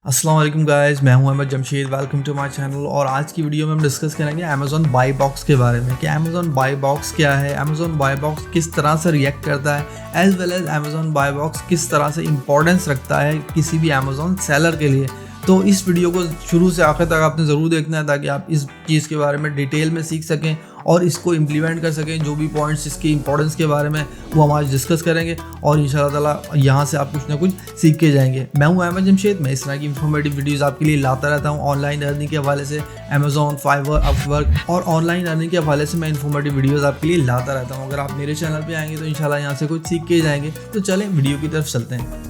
अस्सलाम वालेकुम गाइस, मैं हूं Ahmad Jamshed. Welcome to my channel. और आज की वीडियो में हम डिस्कस करेंगे अमेज़ॉन बाय बॉक्स के बारे में कि अमेज़ॉन बाय बॉक्स क्या है, अमेज़ॉन बाय बॉक्स किस तरह से रिएक्ट करता है, as well as Amazon buy box किस तरह से इंपॉर्टेंस रखता है किसी भी अमेज़ॉन सेलर के लिए। तो इस वीडियो को शुरू से आखिर तक आपने ज़रूर देखना है ताकि आप इस चीज़ के बारे में डिटेल में सीख सकें और इसको इम्प्लीमेंट कर सकें। जो भी पॉइंट्स इसकी इंपॉर्टेंस के बारे में वो हम आज डिस्कस करेंगे और इंशाल्लाह ताला यहाँ से आप कुछ ना कुछ सीख के जाएंगे। मैं हूँ अहमद जमशेद। मैं इस तरह की इंफॉर्मेटिव वीडियोज़ आपके लिए लाता रहता हूँ। ऑनलाइन अर्निंग के हवाले से अमेज़ॉन, फाइवर, अपवर्क और ऑनलाइन अर्निंग के हवाले से मैं इंफॉर्मेटिव वीडियोज़ आपके लिए लाता रहता हूँ। अगर आप मेरे चैनल पर आएंगे तो इंशाल्लाह यहाँ से कुछ सीख के जाएंगे। तो चलें वीडियो की तरफ चलते हैं।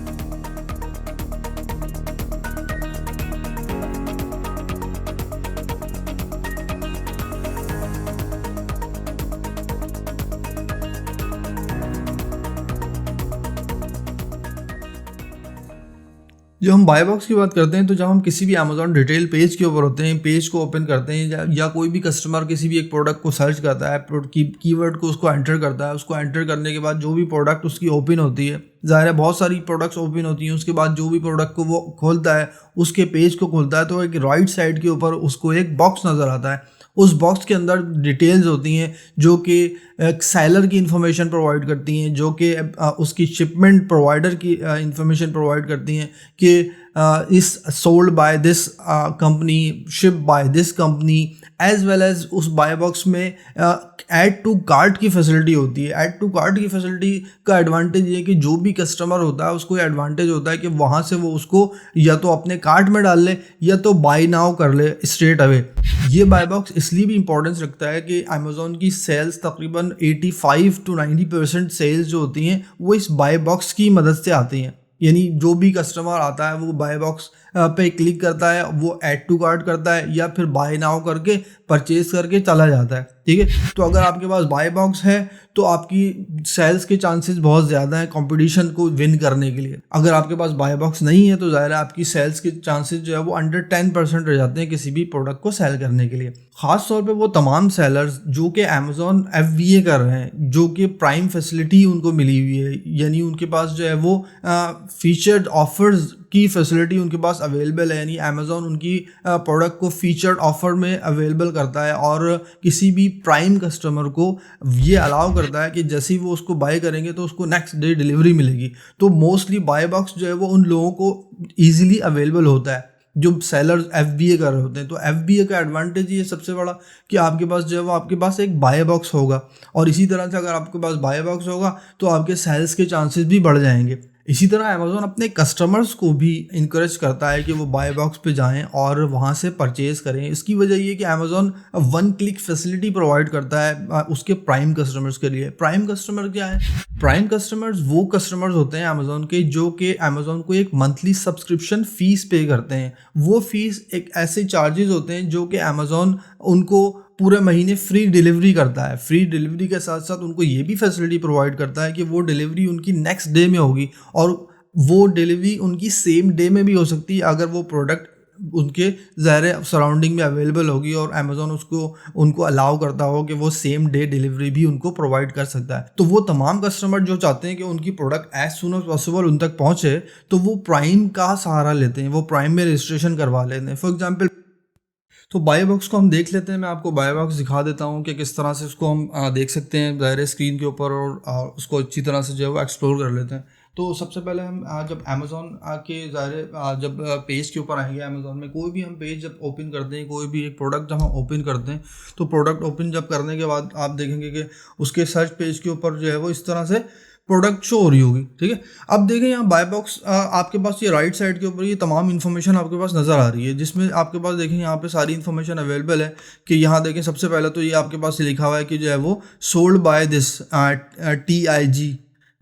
जब हम बाय बॉक्स की बात करते हैं तो जब हम किसी भी अमेज़ॉन डिटेल पेज के ऊपर होते हैं, पेज को ओपन करते हैं या कोई भी कस्टमर किसी भी एक प्रोडक्ट को सर्च करता है, कीवर्ड को उसको एंटर करता है, उसको एंटर करने के बाद जो भी प्रोडक्ट उसकी ओपन होती है, ज़ाहिर है बहुत सारी प्रोडक्ट्स ओपन होती हैं। उसके बाद जो भी प्रोडक्ट को वो खोलता है, उसके पेज को खोलता है तो एक राइट साइड के ऊपर उसको एक बॉक्स नज़र आता है। उस बॉक्स के अंदर डिटेल्स होती हैं जो कि सेलर की इंफॉर्मेशन प्रोवाइड करती हैं, जो कि उसकी शिपमेंट प्रोवाइडर की इंफॉर्मेशन प्रोवाइड करती हैं कि इस sold by this company, ship by this company, as well as उस बाय बॉक्स में ऐड टू कार्ट की फैसिलिटी होती है। ऐड टू कार्ट की फैसिलिटी का एडवांटेज ये है कि जो भी कस्टमर होता है उसको एडवांटेज होता है कि वहाँ से वो उसको या तो अपने कार्ट में डाल ले या तो बाय नाउ कर ले स्ट्रेट अवे। ये बाय बॉक्स इसलिए भी इंपॉर्टेंस रखता है कि अमेज़ॉन की सेल्स तकरीबन 85 to 90% सेल्स जो होती हैं वो इस बाय बॉक्स की मदद से आती हैं। यानी जो भी कस्टमर आता है वो बाय बॉक्स पे क्लिक करता है, वो ऐड टू कार्ट करता है या फिर बाय नाउ करके परचेज करके चला जाता है। ठीक है, तो अगर आपके पास बाय बॉक्स है तो आपकी सेल्स के चांसेस बहुत ज़्यादा हैं कंपटीशन को विन करने के लिए। अगर आपके पास बाय बॉक्स नहीं है तो ज़ाहिर है आपकी सेल्स के चांसेस जो है वो अंडर 10% रह जाते हैं किसी भी प्रोडक्ट को सेल करने के लिए। ख़ास तौर पे वो तमाम सेलर्स जो कि अमेज़ॉन FBA कर रहे हैं, जो कि प्राइम फैसिलिटी उनको मिली हुई है, यानी उनके पास जो है वो फीचर्ड ऑफर्स की फैसिलिटी उनके पास अवेलेबल है। यानी अमेज़ॉन उनकी प्रोडक्ट को फीचर्ड ऑफर में अवेलेबल करता है और किसी भी प्राइम कस्टमर को ये अलाउ करता है कि जैसे ही वो उसको बाय करेंगे तो उसको नेक्स्ट डे डिलीवरी मिलेगी। तो मोस्टली बाय बॉक्स जो है वो उन लोगों को ईजिली अवेलेबल होता है जो सेलर्स FBA कर रहे होते हैं। तो FBA का एडवांटेज ये सबसे बड़ा कि आपके पास जो है वो आपके पास एक बाय बॉक्स होगा और इसी तरह से अगर आपके पास बाय बॉक्स होगा तो आपके सेल्स के चांसेस भी बढ़ जाएंगे। इसी तरह अमेज़ॉन अपने कस्टमर्स को भी इनकरेज करता है कि वो बाय बॉक्स पे जाएं और वहाँ से परचेज़ करें। इसकी वजह ये कि Amazon one click facility provide करता है उसके प्राइम कस्टमर्स के लिए। प्राइम कस्टमर क्या है? प्राइम कस्टमर्स वो कस्टमर्स होते हैं अमेज़ॉन के जो कि अमेज़ॉन को एक मंथली सब्सक्रिप्शन फ़ीस पे करते हैं। वो फ़ीस एक ऐसे चार्जेस होते हैं जो कि अमेज़ॉन उनको पूरे महीने फ्री डिलीवरी करता है। फ्री डिलीवरी के साथ साथ उनको ये भी फैसिलिटी प्रोवाइड करता है कि वो डिलीवरी उनकी नेक्स्ट डे में होगी और वो डिलीवरी उनकी सेम डे में भी हो सकती है अगर वो प्रोडक्ट उनके ज़ाहिर सराउंडिंग में अवेलेबल होगी और अमेज़ॉन उनको अलाउ करता हो कि वो सेम डे डिलीवरी भी उनको प्रोवाइड कर सकता है। तो वो तमाम कस्टमर जो चाहते हैं कि उनकी product as soon as possible उन तक पहुँचे तो वो प्राइम का सहारा लेते हैं, वो प्राइम में रजिस्ट्रेशन करवा लेते हैं। फॉर एग्जाम्पल तो बाय बॉक्स को हम देख लेते हैं। मैं आपको बाय बॉक्स दिखा देता हूँ कि किस तरह से इसको हम देख सकते हैं ज़ाहिर स्क्रीन के ऊपर और उसको अच्छी तरह से जो है वो एक्सप्लोर कर लेते हैं। तो सबसे पहले हम जब अमेज़ॉन के ज़ाहिर जब पेज के ऊपर आएंगे, अमेज़ॉन में कोई भी हम पेज जब ओपन करते हैं, कोई भी एक प्रोडक्ट जब हम ओपन करते हैं तो प्रोडक्ट ओपन जब करने के बाद आप देखेंगे कि उसके सर्च पेज के ऊपर जो है वो इस तरह से प्रोडक्ट शो हो रही होगी। ठीक है, अब देखें यहाँ बाय बॉक्स आपके पास ये राइट साइड के ऊपर ये तमाम इन्फॉर्मेशन आपके पास नज़र आ रही है जिसमें आपके पास देखें यहाँ पे सारी इन्फॉर्मेशन अवेलेबल है। कि यहाँ देखें सबसे पहले तो ये आपके पास लिखा हुआ है कि जो है वो सोल्ड बाय दिस TIG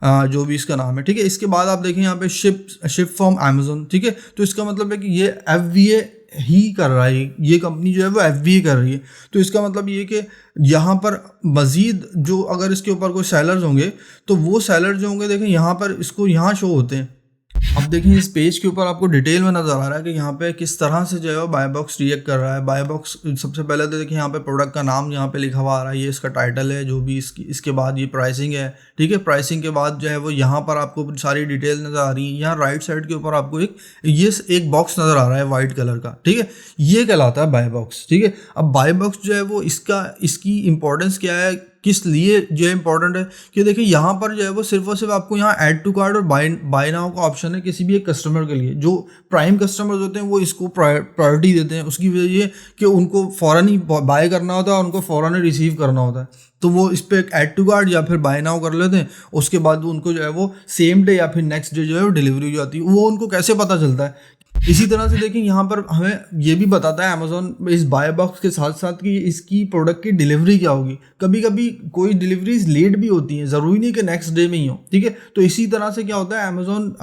जो भी इसका नाम है। ठीक है, इसके बाद आप देखें यहाँ पे शिप फ्रॉम अमेज़ॉन। ठीक है, तो इसका मतलब है कि ये FBA ही कर रहा है, ये कंपनी जो है वो FBA कर रही है। तो इसका मतलब ये कि यहाँ पर मज़ीद जो अगर इसके ऊपर कोई सेलर्स होंगे तो वो सेलर जो होंगे देखें यहाँ पर इसको यहाँ शो होते हैं। अब देखें इस पेज के ऊपर आपको डिटेल में नज़र आ रहा है कि यहाँ पे किस तरह से जो है वो बाय बॉक्स रिएक्ट कर रहा है। बाय बॉक्स सबसे पहले तो देखिए यहाँ पे प्रोडक्ट का नाम यहाँ पे लिखा हुआ आ रहा है, ये इसका टाइटल है जो भी इसके बाद ये प्राइसिंग है, ठीक है। प्राइसिंग के बाद जो है वो यहाँ पर आपको सारी डिटेल नज़र आ रही है। यहाँ राइट साइड के ऊपर आपको एक बॉक्स नज़र आ रहा है वाइट कलर का, ठीक है। ये कहलाता है बाय बॉक्स, ठीक है। अब बाय बॉक्स जो है वो इसकी इंपॉर्टेंस क्या है, किस लिए जो है इंपॉर्टेंट है कि देखिए यहाँ पर जो है वो सिर्फ और सिर्फ आपको यहाँ ऐड टू कार्ट और बाय नाउ का ऑप्शन है किसी भी एक कस्टमर के लिए। जो प्राइम कस्टमर्स होते हैं वो इसको प्रायोरिटी देते हैं। उसकी वजह ये कि उनको फ़ौरन ही बाय करना होता है और उनको फ़ौरन ही रिसीव करना होता है, तो वो इस पर ऐड टू कार्ट या फिर बाय नाउ कर लेते हैं। उसके बाद उनको जो है वो सेम डे या फिर नेक्स्ट डे जो है वो डिलीवरी हो जाती है। वो उनको कैसे पता चलता है, इसी तरह से देखिए यहाँ पर हमें ये भी बताता है अमेज़ॉन इस बाय बॉक्स के साथ साथ कि इसकी प्रोडक्ट की डिलीवरी क्या होगी। कभी कभी कोई डिलीवरीज लेट भी होती हैं, ज़रूरी नहीं कि नेक्स्ट डे में ही हो, ठीक है। तो इसी तरह से क्या होता है, अमेज़ॉन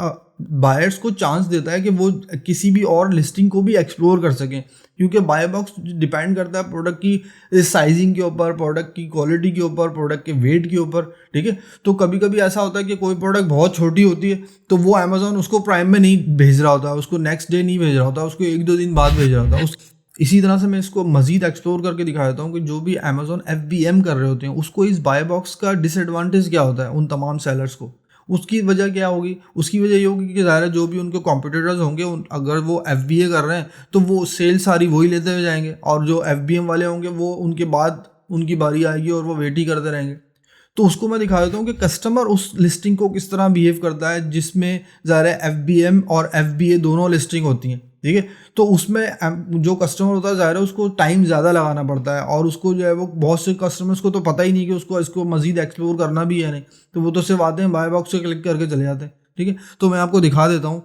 बायर्स को चांस देता है कि वो किसी भी और लिस्टिंग को भी एक्सप्लोर कर सकें, क्योंकि बाय बॉक्स डिपेंड करता है प्रोडक्ट की साइजिंग के ऊपर, प्रोडक्ट की क्वालिटी के ऊपर, प्रोडक्ट के वेट के ऊपर, ठीक है। तो कभी कभी ऐसा होता है कि कोई प्रोडक्ट बहुत छोटी होती है तो वो अमेज़ॉन उसको प्राइम में नहीं भेज रहा होता, उसको नेक्स्ट डे नहीं भेज रहा होता, उसको 1-2 दिन बाद भेज रहा होता। इसी तरह से मैं इसको मजीद एक्सप्लोर करके दिखा देता हूँ कि जो भी अमेज़ॉन FBM कर रहे होते हैं उसको इस बाय बॉक्स का डिसएडवांटेज क्या होता है उन तमाम सेलर्स को। उसकी वजह क्या होगी, उसकी वजह ये होगी कि ज़ाहिर है जो भी उनके कॉम्पिटिटर्स होंगे अगर वो FBA कर रहे हैं तो वो सेल सारी वही लेते हुए जाएंगे, और जो FBM वाले होंगे वो उनके बाद उनकी बारी आएगी और वो वेट ही करते रहेंगे। तो उसको मैं दिखा देता हूँ कि कस्टमर उस लिस्टिंग को किस तरह बिहेव करता है जिसमें ज़ाहिर है FBM और FBA दोनों लिस्टिंग होती हैं, ठीक है। तो उसमें जो कस्टमर होता है ज़ाहिर है उसको टाइम ज़्यादा लगाना पड़ता है, और उसको जो है वो बहुत से कस्टमर्स को तो पता ही नहीं कि उसको इसको मज़ीद एक्सप्लोर करना भी है नहीं, तो वो तो सिर्फ आते हैं बाय बॉक्स से क्लिक करके चले जाते हैं, ठीक है। तो मैं आपको दिखा देता हूँ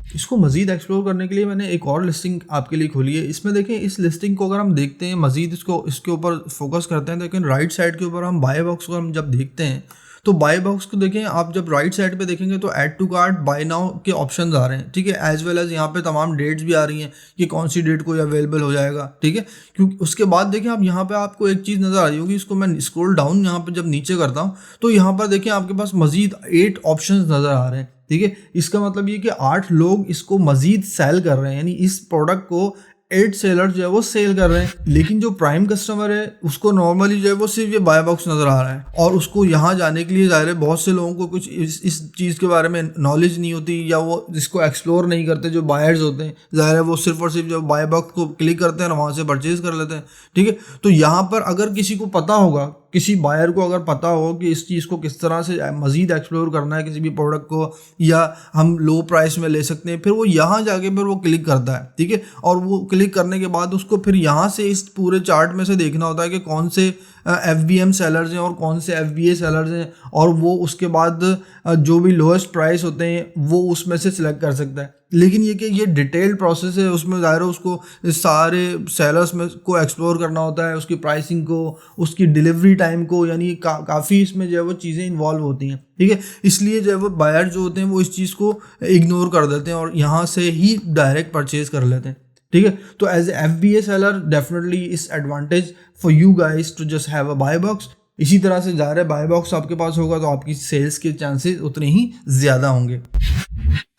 इसको मज़ीद एक्सप्लोर करने के लिए मैंने एक और लिस्टिंग आपके लिए खोली है। इसमें देखें इस लिस्टिंग को अगर हम देखते हैं मज़ीद इसके ऊपर फोकस करते हैं, लेकिन राइट साइड के ऊपर हम बाय बॉक्स को हम जब देखते हैं तो बाय बॉक्स को देखें आप, जब राइट साइड पे देखेंगे तो add to cart buy now के ऑप्शंस आ रहे हैं, ठीक है। एज वेल एज यहाँ पे तमाम डेट्स भी आ रही हैं कि कौन सी डेट को अवेलेबल हो जाएगा, ठीक है। क्योंकि उसके बाद देखें आप यहाँ पे आपको एक चीज़ नज़र आ रही होगी, इसको मैं स्क्रॉल डाउन यहाँ पे जब नीचे करता हूँ तो यहाँ पर देखिए आपके पास मज़ीद 8 ऑप्शंस नज़र आ रहे हैं, ठीक है। इसका मतलब ये कि 8 लोग इसको मज़ीद सेल कर रहे हैं, यानी इस प्रोडक्ट को 8 सेलर्स जो है वो सेल कर रहे हैं। लेकिन जो प्राइम कस्टमर है उसको नॉर्मली जो है वो सिर्फ ये बाय बॉक्स नज़र आ रहा है, और उसको यहाँ जाने के लिए ज़ाहिर है बहुत से लोगों को कुछ इस चीज़ के बारे में नॉलेज नहीं होती, या वो इसको एक्सप्लोर नहीं करते। जो बायर्स होते हैं ज़ाहिर है वो सिर्फ और सिर्फ जो बाय बॉक्स को क्लिक करते हैं और वहाँ से परचेज कर लेते हैं, ठीक है। तो यहाँ पर अगर किसी को पता होगा, किसी बायर को अगर पता हो कि इस चीज़ को किस तरह से मज़ीद एक्सप्लोर करना है किसी भी प्रोडक्ट को, या हम लो प्राइस में ले सकते हैं, फिर वो यहाँ जाके फिर वो क्लिक करता है, ठीक है। और वो क्लिक करने के बाद उसको फिर यहाँ से इस पूरे चार्ट में से देखना होता है कि कौन से FBM सेलर्स हैं और कौन से FBA सेलर्स हैं, और वो उसके बाद जो भी लोएस्ट प्राइस होते हैं वो उसमें से सिलेक्ट कर सकता है। लेकिन ये डिटेल्ड प्रोसेस है, उसमें ज़ाहिर है उसको सारे सेलर्स में को एक्सप्लोर करना होता है, उसकी प्राइसिंग को, उसकी डिलीवरी टाइम को, यानी काफ़ी इसमें जो है वो चीज़ें इन्वॉल्व होती हैं, ठीक है। इसलिए जो है वो बायर जो होते हैं वो इस चीज़ को इग्नोर कर देते हैं और यहाँ से ही डायरेक्ट परचेज कर लेते हैं, ठीक है। तो as a FBA seller definitely is advantage for you guys to just have a buy box. इसी तरह से ज़ाहिर है बाय बॉक्स आपके पास होगा तो आपकी सेल्स के चांसेस उतने ही ज़्यादा होंगे।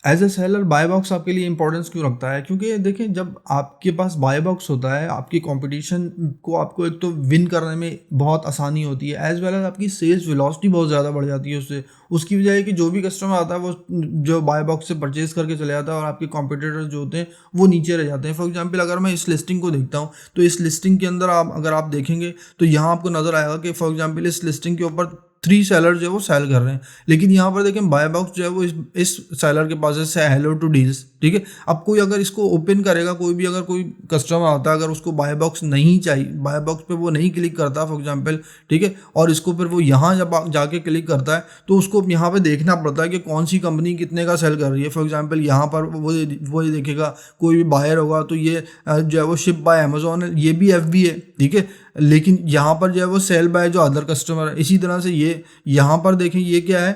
As a seller buy box आपके लिए इंपॉर्टेंस क्यों रखता है, क्योंकि देखें जब आपके पास बाय बॉक्स होता है आपकी कंपटीशन को आपको एक तो विन करने में बहुत आसानी होती है, एज वेल एज आपकी सेल्स वेलोसिटी बहुत ज़्यादा बढ़ जाती है उससे। उसकी वजह है कि जो भी कस्टमर आता है वो जो बाय बॉक्स से परचेज करके चले जाता है और आपके कॉम्पिटिटर्स जो होते हैं वो नीचे रह जाते हैं। फॉर एग्जाम्पल अगर मैं इस लिस्टिंग को देखता हूँ तो इस लिस्टिंग के अंदर अगर आप देखेंगे तो यहाँ आपको नज़र आएगा कि फॉर एग्जाम्पल इस लिस्टिंग के ऊपर 3 सेलर जो है वो सेल कर रहे हैं, लेकिन यहाँ पर देखें बाय बॉक्स जो है वो इस सेलर के पास है हेलो टू डील्स, ठीक है। अब कोई अगर इसको ओपन करेगा, अगर कोई कस्टमर आता है अगर उसको बाय बॉक्स नहीं चाहिए, बाय बॉक्स पे वो नहीं क्लिक करता फॉर एग्जांपल, ठीक है, और इसको फिर वो यहाँ जब जाके क्लिक करता है तो उसको यहाँ पे देखना पड़ता है कि कौन सी कंपनी कितने का सेल कर रही है। फॉर एग्जांपल यहाँ पर वो ये देखेगा, कोई भी बायर होगा तो ये जो है वो शिप बाय अमेजोन है, ये भी FB है, ठीक है, लेकिन यहाँ पर जो है वो सेल बाय जो अदर कस्टमर है। इसी तरह से ये यहाँ पर देखें ये क्या है,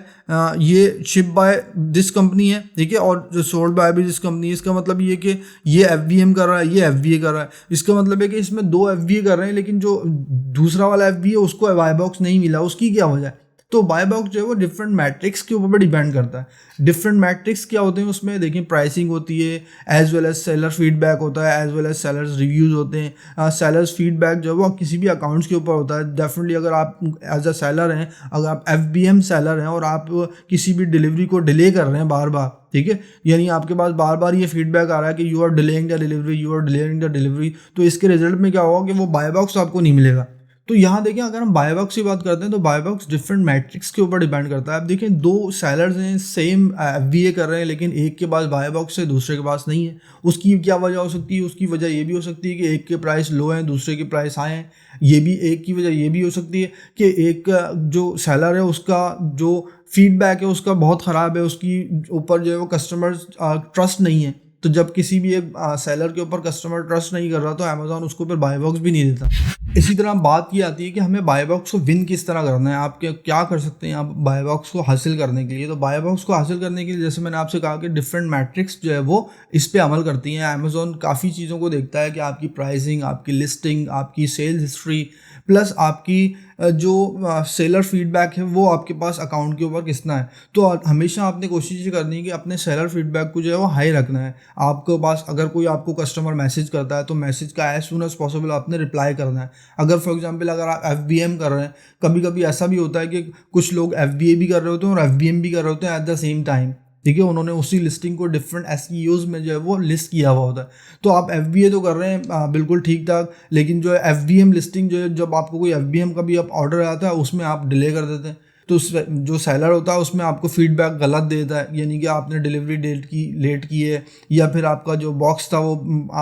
ये शिप बाय दिस कंपनी है, ठीक है, और जो सोल्ड बाय भी दिस कंपनी है। इसका मतलब ये कि ये FBM कर रहा है, ये FBA कर रहा है। इसका मतलब है कि इसमें 2 FBA कर रहे हैं, लेकिन जो दूसरा वाला FBA उसको बाय बॉक्स नहीं मिला, उसकी क्या वजह है? तो बाय बॉक्स जो है वो डिफरेंट मैट्रिक्स के ऊपर भी डिपेंड करता है। डिफरेंट मैट्रिक्स क्या होते हैं उसमें, देखिए प्राइसिंग होती है, as well as seller feedback होता है, as well as sellers reviews होते हैं। सेलर्स फीडबैक जो है वो किसी भी अकाउंट्स के ऊपर होता है। डेफिनेटली अगर आप एज अ सेलर हैं, अगर आप FBM सेलर हैं और आप किसी भी डिलीवरी को डिले कर रहे हैं बार बार, ठीक है, यानी आपके पास बार बार ये फीडबैक आ रहा है कि you are delaying the delivery, you are delaying the delivery, तो इसके रिजल्ट में क्या होगा कि वो बाय बॉक्स आपको नहीं मिलेगा। तो यहाँ देखें, अगर हम बाय बॉक्स की बात करते हैं तो बाय बॉक्स डिफरेंट मैट्रिक्स के ऊपर डिपेंड करता है। अब देखें, दो सेलर्स हैं, सेम FBA कर रहे हैं, लेकिन एक के पास बाय बॉक्स है, दूसरे के पास नहीं है। उसकी क्या वजह हो सकती है? उसकी वजह ये भी हो सकती है कि एक के प्राइस लो हैं, दूसरे के प्राइस हाई हैं। ये भी एक की वजह ये भी हो सकती है कि एक जो सेलर है उसका जो फीडबैक है उसका बहुत ख़राब है, उसकी ऊपर जो है वो कस्टमर्स ट्रस्ट नहीं है। तो जब किसी भी एक सेलर के ऊपर कस्टमर ट्रस्ट नहीं कर रहा तो अमेज़ॉन उसको फिर बाय बॉक्स भी नहीं देता। इसी तरह बात ये आती है कि हमें बाय बॉक्स को विन किस तरह करना है। आप क्या कर सकते हैं आप बाय बॉक्स को हासिल करने के लिए? तो बाय बॉक्स को हासिल करने के लिए जैसे मैंने आपसे कहा कि डिफरेंट मैट्रिक्स जो है वो इस पे अमल करती हैं। अमेज़ॉन काफ़ी चीज़ों को देखता है कि आपकी प्राइसिंग, आपकी लिस्टिंग, आपकी सेल्स हिस्ट्री, प्लस आपकी जो सेलर फीडबैक है वो आपके पास अकाउंट के ऊपर कितना है। तो हमेशा आपने कोशिश ये करनी है कि अपने सेलर फीडबैक को जो है वो हाई रखना है। आपके पास अगर कोई आपको कस्टमर मैसेज करता है तो मैसेज का एज सुन एज पॉसिबल आपने रिप्लाई करना है। अगर फॉर एग्जांपल अगर आप FBM कर रहे हैं, कभी कभी ऐसा भी होता है कि कुछ लोग FBA भी कर रहे होते हैं और FBM भी कर रहे होते हैं एट द सेम टाइम, ठीक है, उन्होंने उसी लिस्टिंग को डिफरेंट SEOs में जो है वो लिस्ट किया हुआ होता है। तो आप FBA तो कर रहे हैं बिल्कुल ठीक ठाक, लेकिन जो है FBM लिस्टिंग जो है, जब आपको कोई FBM का भी आप ऑर्डर आता है उसमें आप डिले कर देते हैं, तो जो सेलर होता है उसमें आपको फीडबैक गलत देता है, यानी कि आपने डिलीवरी डेट की लेट की है, या फिर आपका जो बॉक्स था वो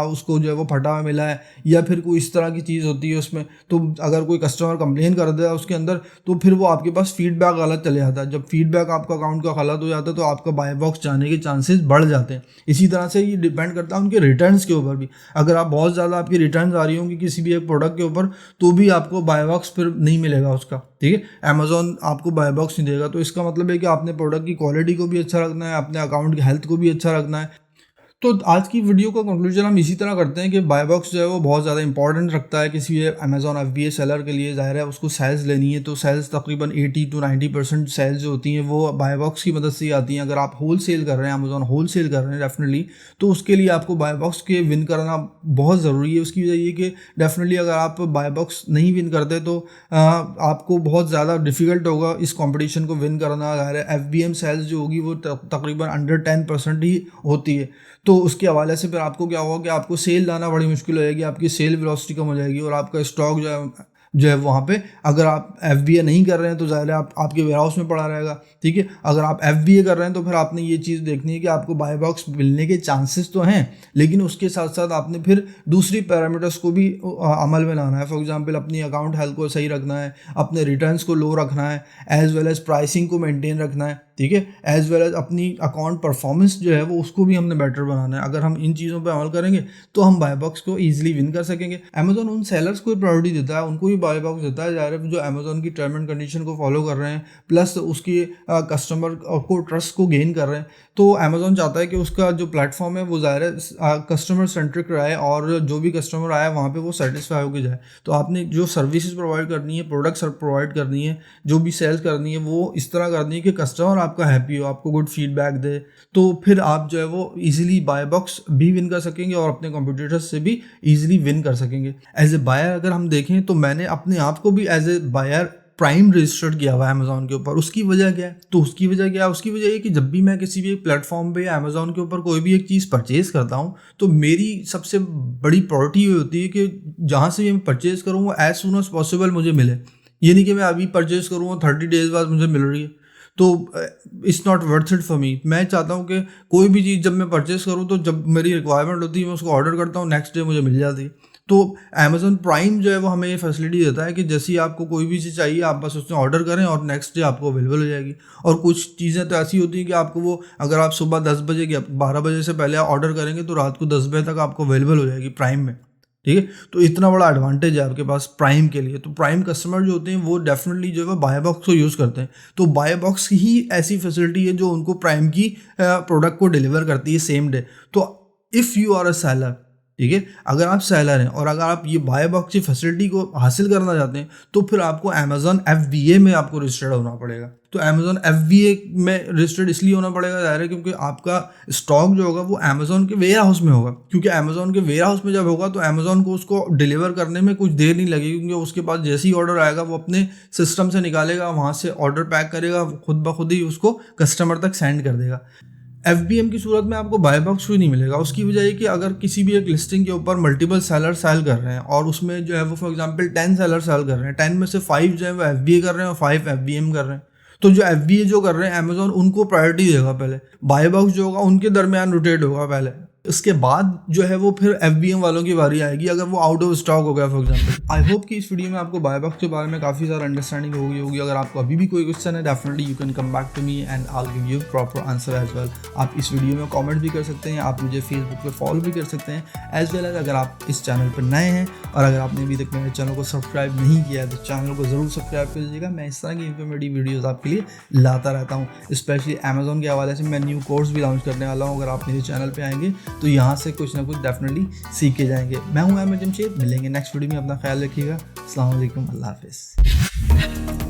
उसको जो है वो फटा हुआ मिला है, या फिर कोई इस तरह की चीज़ होती है उसमें। तो अगर कोई कस्टमर कंप्लेन कर देता है उसके अंदर, तो फिर वो आपके पास फीडबैक गलत चले जाता है। जब फीडबैक आपका अकाउंट का गलत हो जाता है तो आपका बाय बॉक्स जाने के चांसेस बढ़ जाते हैं। इसी तरह से ये डिपेंड करता है उनके रिटर्न्स के ऊपर भी। अगर आप बहुत ज़्यादा आपकी रिटर्न्स आ रही होंगी किसी भी एक प्रोडक्ट के ऊपर, तो भी आपको बाय बॉक्स फिर नहीं मिलेगा उसका, ठीक है, अमेज़ॉन आपको बाय बॉक्स नहीं देगा। तो इसका मतलब है कि आपने प्रोडक्ट की क्वालिटी को भी अच्छा रखना है, अपने अकाउंट की हेल्थ को भी अच्छा रखना है। तो आज की वीडियो का कंक्लूजन हम इसी तरह करते हैं कि बाय बॉक्स जो है वो बहुत ज़्यादा इंपॉर्टेंट रखता है किसी भी अमेज़ॉन FBA सेलर के लिए। ज़ाहिर है उसको सेल्स लेनी है, तो सेल्स तकरीबन 80 to 90% सेल्स जो होती हैं वो बाय बॉक्स की मदद से ही आती हैं। अगर आप होल सेल कर रहे हैं, अमेज़ॉन होल सेल कर रहे हैं डेफिनेटली, तो उसके लिए आपको बाय बॉक्स के विन करना बहुत ज़रूरी है। उसकी वजह ये कि डेफिनेटली अगर आप बाय बॉक्स नहीं विन करते तो आपको बहुत ज़्यादा डिफिकल्ट होगा इस कॉम्पिटिशन को विन करना। ज़ाहिर है FBM सेल्स जो होगी वो तकरीबन अंडर 10% ही होती है, तो उसके हवाले से फिर आपको क्या होगा कि आपको सेल लाना बड़ी मुश्किल हो जाएगी, आपकी सेल वेलोसिटी कम हो जाएगी और आपका स्टॉक जो है वहाँ पे, अगर आप FBA नहीं कर रहे हैं तो ज़ाहिर है आपके वेयर हाउस में पड़ा रहेगा, ठीक है। अगर आप FBA कर रहे हैं तो फिर आपने ये चीज़ देखनी है कि आपको बाय बॉक्स मिलने के चांसेस तो हैं, लेकिन उसके साथ साथ आपने फिर दूसरी पैरामीटर्स को भी अमल में लाना है। फॉर एग्जांपल अपनी अकाउंट हेल्थ को सही रखना है, अपने रिटर्न्स को लो रखना है, एज वेल एज प्राइसिंग को मेंटेन रखना है, ठीक है, एज वेल एज अपनी अकाउंट परफॉर्मेंस जो है वो उसको भी हमने बेटर बनाना है। अगर हम इन चीज़ों पे अमल करेंगे तो हम बाय बॉक्स को ईजिली विन कर सकेंगे। अमेज़ॉन उन सेलर्स को प्रायोरिटी देता है, उनको भी बाय बॉक्स देता है ज़ाहिर जो अमेज़ॉन की टर्म एंड कंडीशन को फॉलो कर रहे हैं, प्लस उसकी कस्टमर को ट्रस्ट को गेन कर रहे हैं। तो अमेज़ॉन चाहता है कि उसका जो प्लेटफॉर्म है वो ज़ाहिर है कस्टमर सेंट्रिक रहे और जो भी कस्टमर आए वहाँ पे वो सेटिस्फाई होकर जाए। तो आपने जो सर्विसेज प्रोवाइड करनी है, प्रोडक्ट्स प्रोवाइड करनी है, जो भी सेल्स करनी है, वो इस तरह करनी है कि कस्टमर आपका हैप्पी हो, आपको गुड फीडबैक दे, तो फिर आप जो है वो इजीली बाय बॉक्स भी विन कर सकेंगे और अपने कॉम्पिटिटर्स से भी इजीली विन कर सकेंगे। एज ए बायर अगर हम देखें तो मैंने अपने आप को भी as a buyer prime registered किया हुआ है अमेज़ॉन के ऊपर। उसकी वजह क्या है? तो उसकी वजह क्या है? उसकी वजह ये कि जब भी मैं किसी भी एक प्लेटफॉर्म पे या अमेज़ॉन के ऊपर कोई भी एक चीज़ परचेज़ करता हूँ तो मेरी सबसे बड़ी प्रायोरिटी ये होती है कि जहाँ से मैं परचेज़ करूँ वो एज सुन एज पॉसिबल मुझे मिले। ये नहीं कि मैं अभी परचेज़ करूँ 30 डेज़ बाद मुझे मिल रही है, तो it's not worth it for me. मैं चाहता हूँ कि कोई भी चीज़ जब मैं परचेज़ करूँ तो जब मेरी रिक्वायरमेंट होती है मैं उसको ऑर्डर करता हूँ, नेक्स्ट डे मुझे मिल जाती है। तो अमेज़ॉन प्राइम जो है वो हमें ये फैसिलिटी देता है कि जैसे ही आपको कोई भी चीज़ चाहिए आप बस उसमें ऑर्डर करें और नेक्स्ट डे आपको अवेलेबल हो जाएगी। और कुछ चीज़ें तो ऐसी होती हैं कि आपको वो अगर आप सुबह 10 बजे या 12 बजे से पहले ऑर्डर करेंगे तो रात को 10 बजे तक आपको अवेलेबल हो जाएगी प्राइम में, ठीक है। तो इतना बड़ा एडवांटेज है आपके पास प्राइम के लिए। तो प्राइम कस्टमर जो होते हैं वो डेफिनेटली जो है वो बाय बॉक्स को यूज़ करते हैं। तो बाय बॉक्स ही ऐसी फैसिलिटी है जो उनको प्राइम की प्रोडक्ट को डिलीवर करती है सेम डे। तो if you are a seller, ठीक है। अगर आप सेलर हैं और अगर आप ये बाय बॉक्स की फैसिलिटी को हासिल करना चाहते हैं तो फिर आपको अमेजोन FBA में आपको रजिस्टर्ड होना पड़ेगा। तो अमेजोन FBA में रजिस्टर्ड इसलिए होना पड़ेगा ज़ाहिर है क्योंकि आपका स्टॉक जो होगा वो अमेजोन के वेयर हाउस में होगा, क्योंकि अमेजोन के वेयर हाउस में जब होगा तो अमेजोन को उसको डिलीवर करने में कुछ देर नहीं लगेगी, क्योंकि उसके पास जैसे ही ऑर्डर आएगा वो अपने सिस्टम से निकालेगा, वहाँ से ऑर्डर पैक करेगा, खुद ब खुद ही उसको कस्टमर तक सेंड कर देगा। FBM की सूरत में आपको बाय बॉक्स भी नहीं मिलेगा। उसकी वजह है कि अगर किसी भी एक लिस्टिंग के ऊपर मल्टीपल सेलर सेल कर रहे हैं और उसमें जो है वो फॉर एग्जांपल 10 सेलर सेल कर रहे हैं, 10 में से 5 जो है वो FBA कर रहे हैं और 5 FBM कर रहे हैं, तो जो FBA जो कर रहे हैं अमेजोन उनको प्रायोरिटी देगा पहले, बाय बॉक्स जो होगा उनके दरमियान रोटेट होगा पहले, इसके बाद जो है वो फिर FBM वालों की बारी आएगी अगर वो आउट ऑफ स्टॉक हो गया फॉर एग्जांपल। आई होप कि इस वीडियो में आपको बाय बॉक्स के बारे में काफ़ी ज़्यादा अंडरस्टैंडिंग हो गई होगी। अगर आपको अभी भी कोई क्वेश्चन है definitely you can come back to me and I will give you proper answer as well. आप इस वीडियो में कमेंट भी कर सकते हैं, आप मुझे फेसबुक पे फॉलो भी कर सकते हैं एज वेल एज अगर आप इस चैनल पर नए हैं और अगर आपने अभी तक मेरे चैनल को सब्सक्राइब नहीं किया है तो चैनल को ज़रूर सब्सक्राइब कर लीजिएगा। मैं इस तरह की इन्फॉर्मेटिव वीडियोज़ आपके लिए लाता रहता हूँ, स्पेशली अमेजोन के हवाले से मैं न्यू कोर्स भी लॉन्च करने वाला हूँ। अगर आप मेरे चैनल पर आएंगे तो यहाँ से कुछ ना कुछ डेफिनेटली सीख के जाएंगे। मैं हूं अहमद जमशेद, मिलेंगे नेक्स्ट वीडियो में, अपना ख्याल रखिएगा। अस्सलाम वालेकुम, अल्लाह हाफिज़।